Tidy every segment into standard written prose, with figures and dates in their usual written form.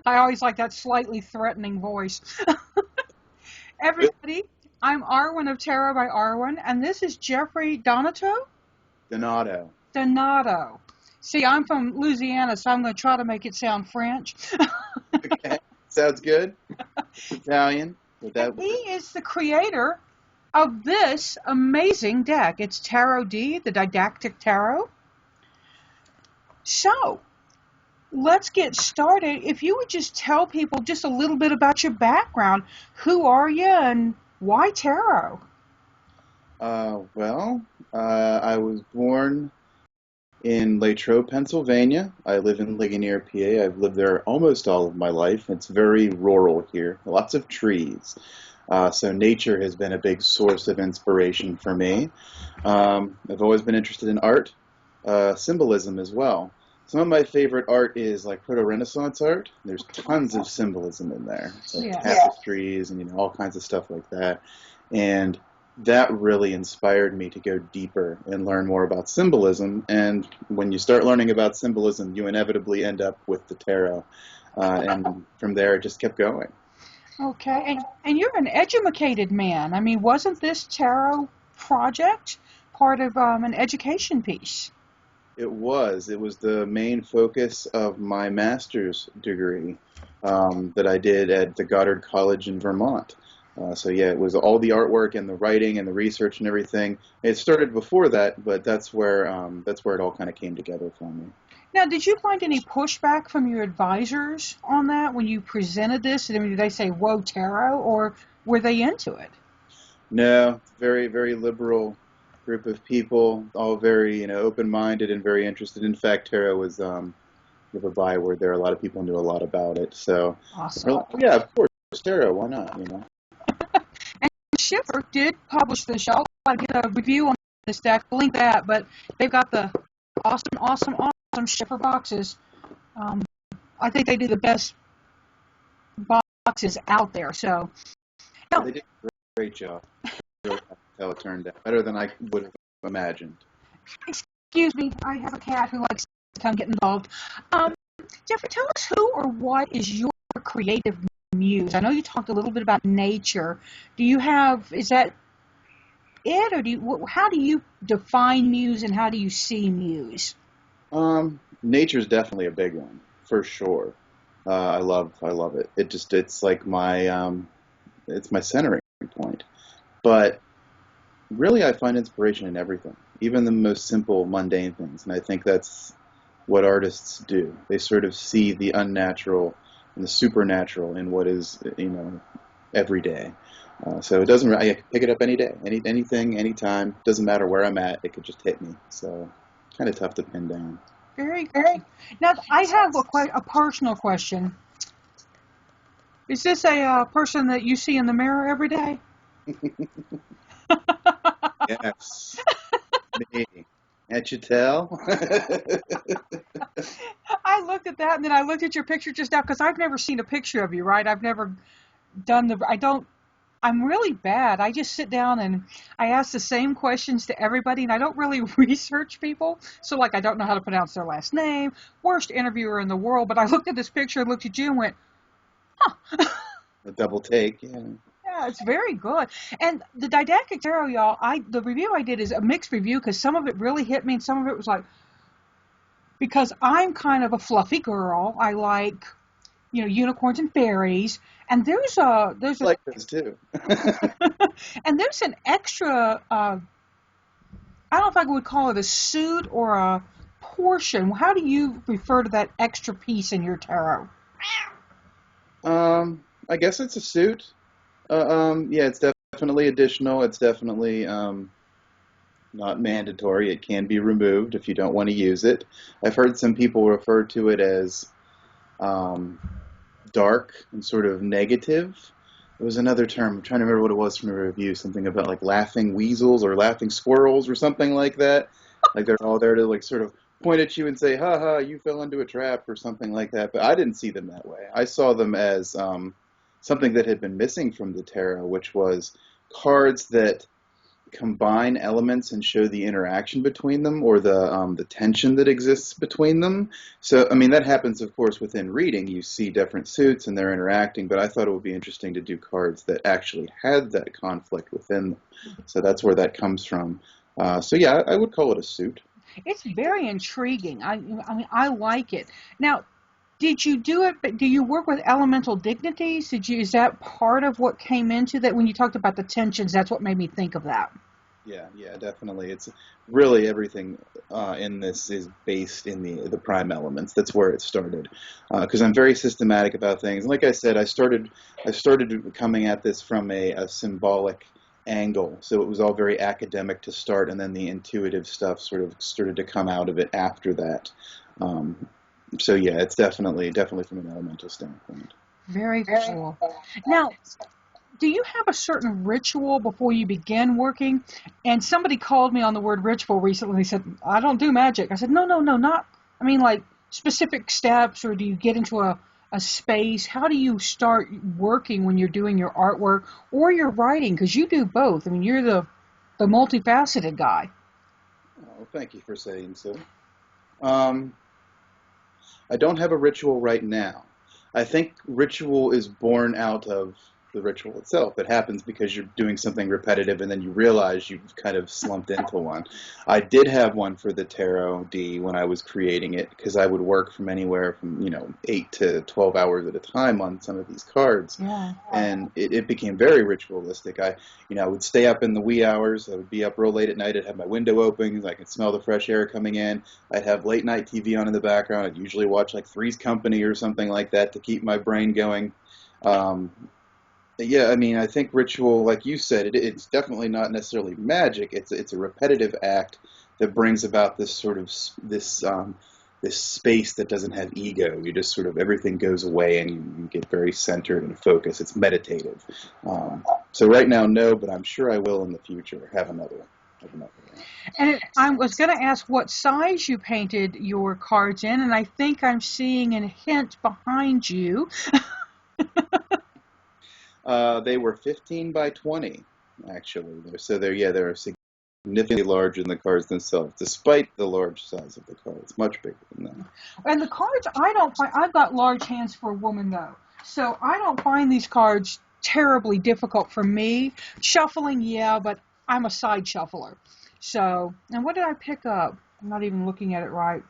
I always like that slightly threatening voice. Everybody, I'm Arwen of Tarot by Arwen, and this is Jeffrey Donato? Donato. Donato. See, I'm from Louisiana, so I'm going to try to make it sound French. Okay, sounds good. Italian. Would that He is the creator of this amazing deck. It's Tarot D, the Didactic Tarot. So, let's get started. If you would just tell people just a little bit about your background, who are you and why tarot? I was born in Latrobe, Pennsylvania. I live in Ligonier, PA. I've lived there almost all of my life. It's very rural here, lots of trees. So nature has been a big source of inspiration for me. I've always been interested in art, symbolism as well. Some of my favorite art is like Proto-Renaissance art. There's tons of symbolism in there, like tapestries and all kinds of stuff like that. And that really inspired me to go deeper and learn more about symbolism. And when you start learning about symbolism, you inevitably end up with the tarot. And from there, it just kept going. Okay, and you're an educated man. I mean, wasn't this tarot project part of an education piece? It was. It was the main focus of my master's degree that I did at the Goddard College in Vermont. It was all the artwork and the writing and the research and everything. It started before that, but that's where it all kind of came together for me. Now, did you find any pushback from your advisors on that when you presented this? I mean, did they say, whoa, tarot, or were they into it? No, very, very liberal group of people, all very, open-minded and very interested. In fact, tarot was a byword there. A lot of people knew a lot about it. So, awesome. Yeah, of course, tarot. Why not? And Schiffer did publish the show. I did a review on this deck. I'll link that, but they've got the awesome Schiffer boxes. I think they do the best boxes out there. So, they did a great job. How it turned out, better than I would have imagined. Excuse me, I have a cat who likes to come get involved. Jeffrey, tell us who or what is your creative muse? I know you talked a little bit about nature. Is that it, or how do you define muse and how do you see muse? Nature's definitely a big one, for sure. I love it. It's like it's my centering point. But really, I find inspiration in everything, even the most simple, mundane things. And I think that's what artists do. They sort of see the unnatural and the supernatural in what is, every day. So it doesn't. I can pick it up any day, anything, anytime. Doesn't matter where I'm at. It could just hit me. So kind of tough to pin down. Very good. Now, I have a personal question. Is this a person that you see in the mirror every day? Yes. Me. Can't you tell? I looked at that, and then I looked at your picture just now, because I've never seen a picture of you, right? I've never done I'm really bad. I just sit down and I ask the same questions to everybody, and I don't really research people. So, I don't know how to pronounce their last name. Worst interviewer in the world. But I looked at this picture and looked at you and went, huh. A double take, yeah. Yeah, it's very good. And the Didactic Tarot, y'all, the review I did is a mixed review, because some of it really hit me and some of it was because I'm kind of a fluffy girl. I like, unicorns and fairies. And there's like this too. And there's an extra, I don't know if I would call it a suit or a portion. How do you refer to that extra piece in your tarot? I guess it's a suit. Yeah, it's definitely additional. It's definitely not mandatory. It can be removed if you don't want to use it. I've heard some people refer to it as dark and sort of negative. There was another term. I'm trying to remember what it was from a review. Something about laughing weasels or laughing squirrels or something like that. They're all there to sort of point at you and say, "Ha ha, you fell into a trap" or something like that. But I didn't see them that way. I saw them as something that had been missing from the tarot, which was cards that combine elements and show the interaction between them, or the tension that exists between them. So, I mean, that happens, of course, within reading. You see different suits and they're interacting, but I thought it would be interesting to do cards that actually had that conflict within them. So that's where that comes from. So yeah, I would call it a suit. It's very intriguing. I mean, I like it. Now, did you do it, but do you work with elemental dignities? Is that part of what came into that when you talked about the tensions? That's what made me think of that. Yeah, definitely. It's really everything in this is based in the prime elements. That's where it started. Because I'm very systematic about things. And like I said, I started coming at this from a symbolic angle. So it was all very academic to start, and then the intuitive stuff sort of started to come out of it after that. Um, so yeah, it's definitely from an elemental standpoint. Very cool. Now, do you have a certain ritual before you begin working? And somebody called me on the word ritual recently. They said, I don't do magic. I said, no, not, I mean, like specific steps, or do you get into a space? How do you start working when you're doing your artwork or your writing? Because you do both. I mean, you're the multifaceted guy. Oh, thank you for saying so. Um, I don't have a ritual right now. I think ritual is born out of the ritual itself. It happens because you're doing something repetitive and then you realize you've kind of slumped into one. I did have one for the Tarot D when I was creating it, because I would work from anywhere from, 8 to 12 hours at a time on some of these cards. Yeah. And it became very ritualistic. I would stay up in the wee hours. I would be up real late at night. I'd have my window open. I could smell the fresh air coming in. I'd have late night TV on in the background. I'd usually watch like Three's Company or something like that to keep my brain going. Um, yeah, I mean, I think ritual, like you said, it's definitely not necessarily magic. It's a repetitive act that brings about this sort of this space that doesn't have ego. You just sort of everything goes away and you get very centered and focused. It's meditative. So right now, no, but I'm sure I will in the future have another. One. And I was going to ask what size you painted your cards in, and I think I'm seeing a hint behind you. They were 15 by 20, actually. So they're significantly larger than the cards themselves, despite the large size of the cards. Much bigger than that. And the cards, I don't find, I've got large hands for a woman though, so I don't find these cards terribly difficult for me. Shuffling, yeah, but I'm a side shuffler. So, and what did I pick up? I'm not even looking at it right.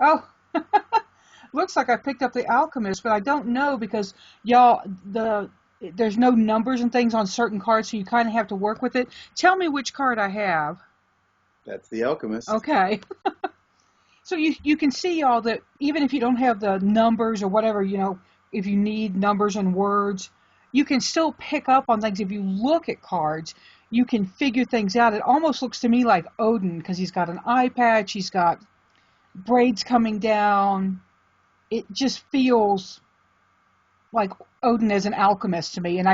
Oh, looks like I picked up the Alchemist, but I don't know because y'all, there's no numbers and things on certain cards, so you kind of have to work with it. Tell me which card I have. That's the Alchemist. Okay. So you can see all that, even if you don't have the numbers or whatever, if you need numbers and words, you can still pick up on things. If you look at cards, you can figure things out. It almost looks to me like Odin, because he's got an eye patch, he's got braids coming down. It just feels like Odin as an alchemist to me, and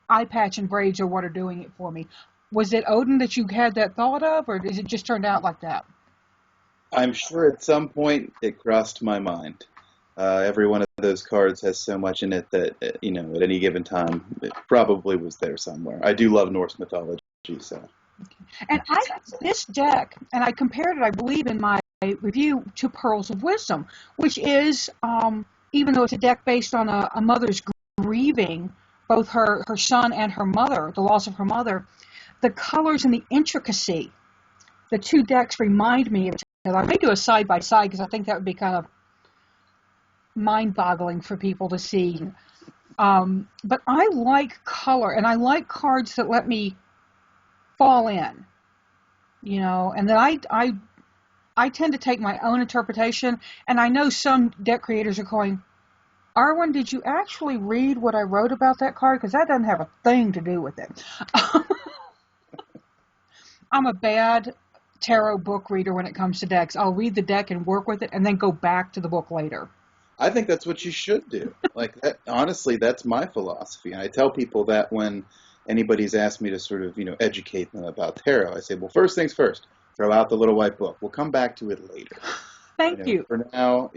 eye patch and braids are what are doing it for me. Was it Odin that you had that thought of, or does it just turn out like that? I'm sure at some point it crossed my mind. Every one of those cards has so much in it that, at any given time, it probably was there somewhere. I do love Norse mythology, so. And this deck, and I compared it, I believe, in my review to Pearls of Wisdom, which is, even though it's a deck based on a mother's grieving, both her son and her mother, the loss of her mother, the colors and the intricacy, the two decks remind me of each other. I may do a side-by-side because I think that would be kind of mind-boggling for people to see. But I like color, and I like cards that let me fall in, and then I tend to take my own interpretation, and I know some deck creators are going, Arwen, did you actually read what I wrote about that card? Because that doesn't have a thing to do with it. I'm a bad tarot book reader when it comes to decks. I'll read the deck and work with it and then go back to the book later. I think that's what you should do. Like, honestly, that's my philosophy. And I tell people that when anybody's asked me to sort of, educate them about tarot, I say, well, first things first, throw out the little white book. We'll come back to it later. Thank you. For now,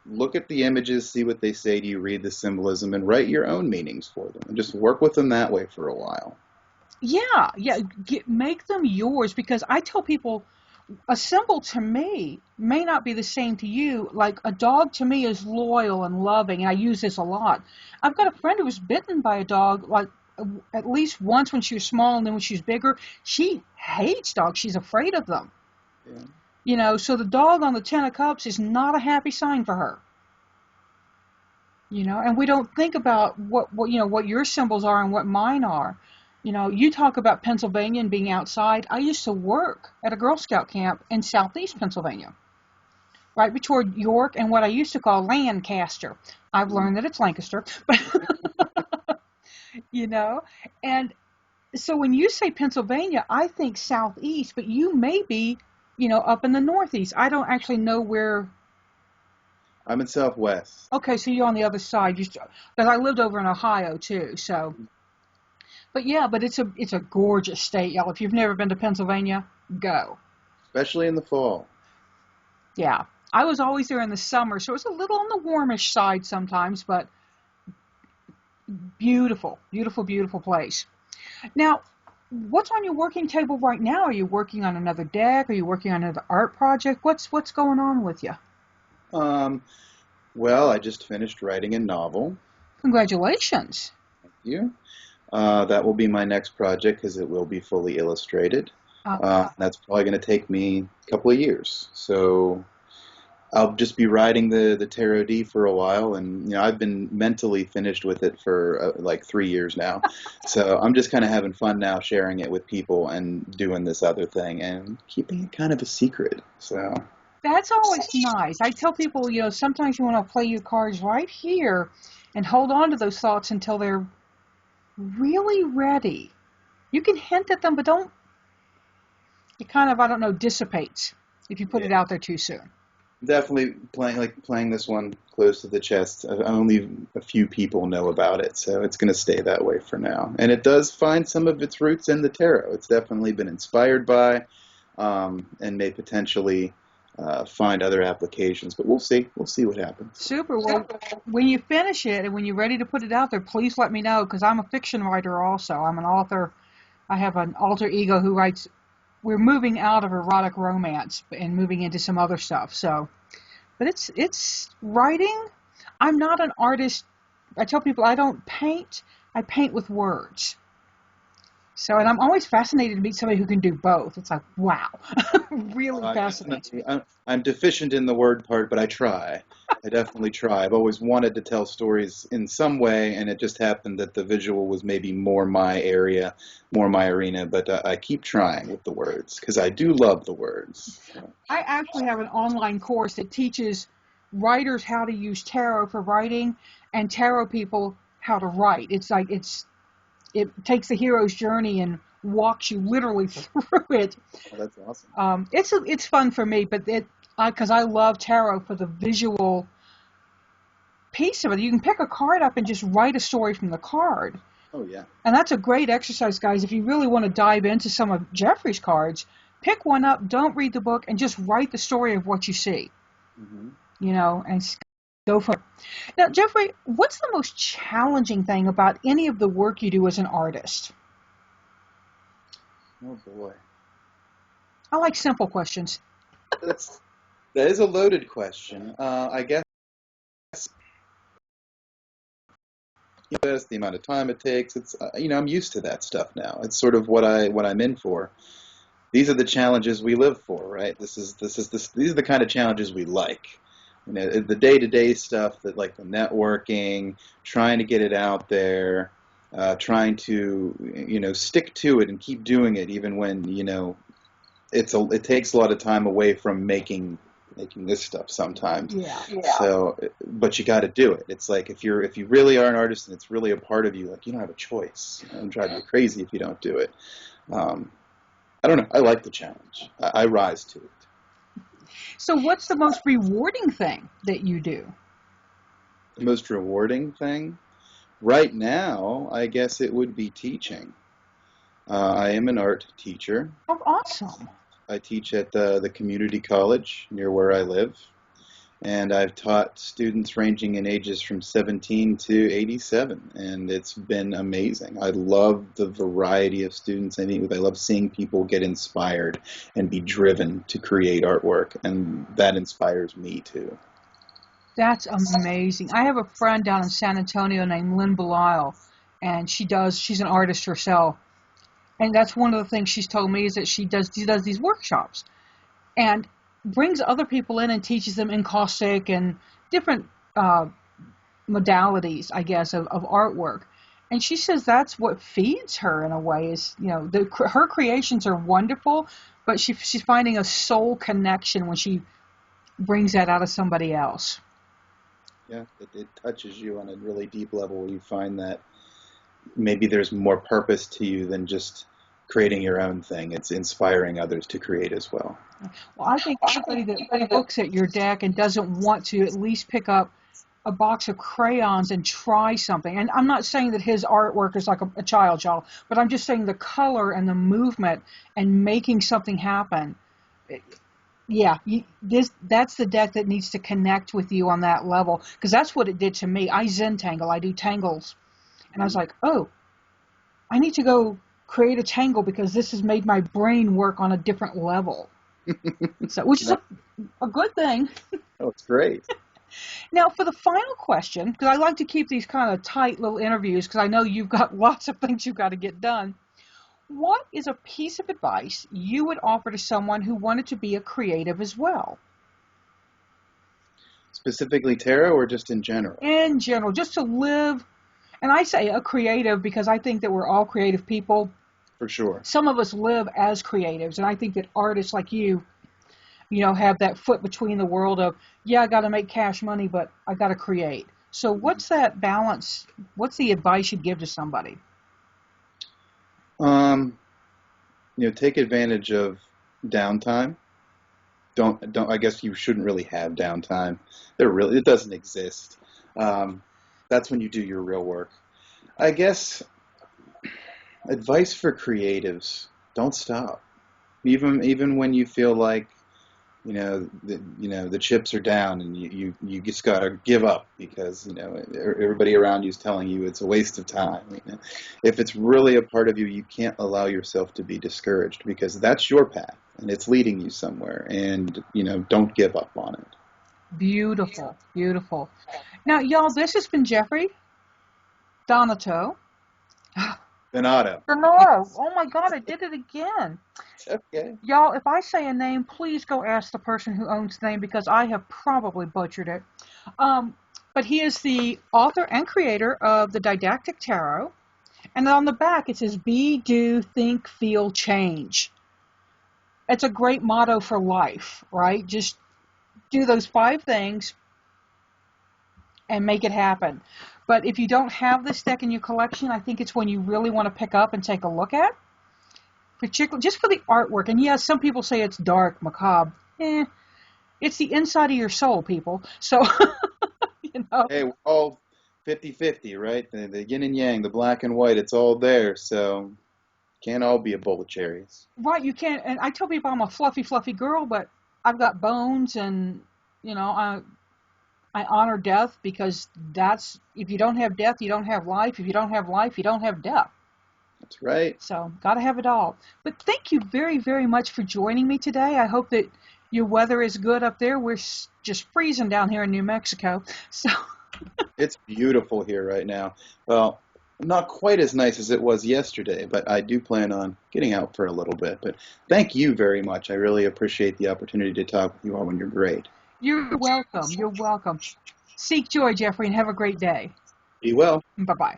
look at the images, see what they say to you, read the symbolism, and write your own meanings for them. And just work with them that way for a while. Yeah, yeah, make them yours because I tell people a symbol to me may not be the same to you. Like a dog to me is loyal and loving, and I use this a lot. I've got a friend who was bitten by a dog like at least once when she was small, and then when she was bigger, she hates dogs. She's afraid of them. Yeah. So the dog on the Ten of Cups is not a happy sign for her. And we don't think about what your symbols are and what mine are. You talk about Pennsylvania and being outside. I used to work at a Girl Scout camp in southeast Pennsylvania, right between York and what I used to call Lancaster. I've Mhm. learned that it's Lancaster, but you know, and so when you say Pennsylvania, I think southeast, but you may be, up in the northeast. I don't actually know where. I'm in Southwest. Okay, so you're on the other side. Because I lived over in Ohio too. So, but yeah, but it's a gorgeous state, y'all. If you've never been to Pennsylvania, go. Especially in the fall. Yeah, I was always there in the summer, so it's a little on the warmish side sometimes, but beautiful, beautiful, beautiful place. Now, what's on your working table right now? Are you working on another deck? Are you working on another art project? What's going on with you? Um, well, I just finished writing a novel. Congratulations. Thank you. That will be my next project because it will be fully illustrated. That's probably going to take me a couple of years. So I'll just be writing the Tarot D for a while, and I've been mentally finished with it for like 3 years now. So I'm just kind of having fun now, sharing it with people and doing this other thing and keeping it kind of a secret. So That's always nice. I tell people, sometimes you want to play your cards right here and hold on to those thoughts until they're really ready. You can hint at them, but don't, it kind of, I don't know, dissipates if you put yeah, it out there too soon. definitely playing this one close to the chest. Only a few people know about it, so it's going to stay that way for now. And it does find some of its roots in the tarot. It's definitely been inspired by, and may potentially find other applications. But we'll see. We'll see what happens. Super. Well, when you finish it and when you're ready to put it out there, please let me know because I'm a fiction writer also. I'm an author. I have an alter ego who writes. We're moving out of erotic romance and moving into some other stuff. So, but it's writing. I'm not an artist. I tell people I don't paint. I paint with words. So, and I'm always fascinated to meet somebody who can do both. It's like, wow, really I fascinates definitely, me. I'm deficient in the word part, but I try. I definitely try. I've always wanted to tell stories in some way, and it just happened that the visual was maybe more my area, more my arena. But I keep trying with the words because I do love the words. So, I actually have an online course that teaches writers how to use tarot for writing and tarot people how to write. It's like it takes the hero's journey and walks you literally through it. oh, that's awesome. It's fun for me, but because I love tarot for the visual piece of it. You can pick a card up and just write a story from the card. Oh yeah. And that's a great exercise, guys. If you really want to dive into some of Jeffrey's cards, pick one up, don't read the book, and just write the story of what you see, Hmm. and go for it. Now, Jeffrey, what's the most challenging thing about any of the work you do as an artist? Oh boy. I like simple questions. That's that is a loaded question. I guess the amount of time it takes. It's I'm used to that stuff now. It's sort of what I'm in for. These are the challenges we live for, right? These are the kind of challenges we like. The day-to-day stuff that like the networking, trying to get it out there, trying to stick to it and keep doing it even when it takes a lot of time away from making this stuff sometimes. Yeah. So, but you got to do it. It's like if you really are an artist and it's really a part of you, like you don't have a choice. It'll drive you crazy if you don't do it. Um, I don't know. I like the challenge. I rise to it. So, what's the most rewarding thing that you do? The most rewarding thing right now, I guess it would be teaching. I am an art teacher. Oh, awesome. I teach at the community college near where I live. And I've taught students ranging in ages from 17 to 87, and it's been amazing. I love the variety of students I meet with. I love seeing people get inspired and be driven to create artwork, and that inspires me too. That's amazing. I have a friend down in San Antonio named Lynn Belisle, and she's an artist herself. And that's one of the things she's told me is that she does these workshops and brings other people in and teaches them encaustic and different modalities, I guess, of artwork. And she says that's what feeds her in a way is, her creations are wonderful, but she's finding a soul connection when she brings that out of somebody else. Yeah, it touches you on a really deep level where you find that maybe there's more purpose to you than just creating your own thing. It's inspiring others to create as well. Well, I think anybody that looks at your deck and doesn't want to at least pick up a box of crayons and try something. And I'm not saying that his artwork is like a child, y'all, but I'm just saying the color and the movement and making something happen. Yeah, that's the deck that needs to connect with you on that level, because that's what it did to me. I Zen tangle. I do tangles. And I was like, oh, I need to go create a tangle because this has made my brain work on a different level. So, which is a good thing. Oh, it's great. Now, for the final question, because I like to keep these kind of tight little interviews because I know you've got lots of things you've got to get done. What is a piece of advice you would offer to someone who wanted to be a creative as well? Specifically tarot or just in general? In general, just to live, and I say a creative because I think that we're all creative people. For sure. Some of us live as creatives, and I think that artists like you have that foot between the world of, I got to make cash money, but I got to create. So what's that balance? What's the advice you'd give to somebody? Take advantage of downtime. Don't. I guess you shouldn't really have downtime. It doesn't exist. That's when you do your real work. I guess advice for creatives: don't stop. Even when you feel like the chips are down and you just gotta give up because everybody around you is telling you it's a waste of time. If it's really a part of you, you can't allow yourself to be discouraged because that's your path and it's leading you somewhere. And don't give up on it. Beautiful, beautiful. Now, y'all, this has been Jeffrey Donato. Donato. Oh my God, I did it again. Okay. Y'all, if I say a name, please go ask the person who owns the name because I have probably butchered it. But he is the author and creator of the Didactic Tarot. And on the back it says, be, do, think, feel, change. It's a great motto for life, right? Just do those 5 things and make it happen. But if you don't have this deck in your collection, I think it's one you really want to pick up and take a look at. Particularly just for the artwork. And yes, some people say it's dark, macabre. It's the inside of your soul, people. So, Hey, we're all 50-50, right? The yin and yang, the black and white, it's all there. So, can't all be a bowl of cherries. Right, you can't. And I tell people I'm a fluffy, fluffy girl, but I've got bones and, I honor death because if you don't have death, you don't have life. If you don't have life, you don't have death. That's right. So, got to have it all. But thank you very, very much for joining me today. I hope that your weather is good up there. We're just freezing down here in New Mexico. So It's beautiful here right now. Well, not quite as nice as it was yesterday, but I do plan on getting out for a little bit. But thank you very much. I really appreciate the opportunity to talk with you all when you're great. You're welcome. You're welcome. Seek joy, Jeffrey, and have a great day. Be well. Bye-bye.